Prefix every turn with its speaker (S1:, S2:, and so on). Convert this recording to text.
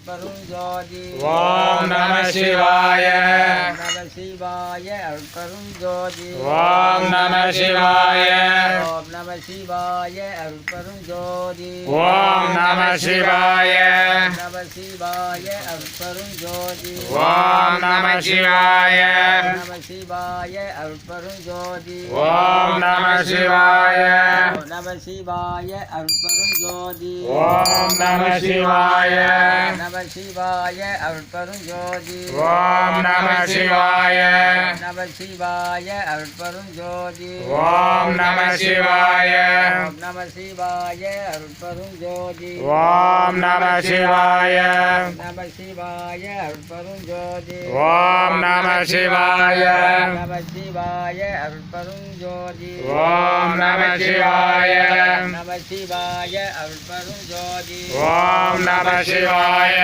S1: அருட்பெருஞ்சோதி
S2: ஓம் நம சிவாய
S1: நம சிவாய அருட்பெருஞ்சோதி
S2: ஓம் நம சிவாய
S1: ஓம் நம சிவாய அருட்பெருஞ்சோதி
S2: ஓம் நம சிவாய
S1: நம சிவாய அருட்பெருஞ்சோதி
S2: ஓம் நம சிவாய
S1: நம சிவாய அருட்பெருஞ்சோதி
S2: ஓம் நம சிவாய
S1: நம சிவாய அருட்பெருஞ்சோதி
S2: ஓம் நம சிவாய
S1: நம சிவாய அருட்பெருஞ்சோதி
S2: ஓம் நம சிவாய
S1: நம சிவாய அருட்பெருஞ்சோதி
S2: ஓம் நம சிவாய
S1: நம சிவாய அருட்பெருஞ்சோதி
S2: ஓம் நம சிவாய
S1: நம சிவாய அருட்பெருஞ்சோதி
S2: ஓம் நம சிவாய
S1: நம சிவாய அருட்பெருஞ்சோதி
S2: ஓம் நம சிவாய
S1: நம சிவாய அருட்பெருஞ்சோதி
S2: ஓம் நம சிவாய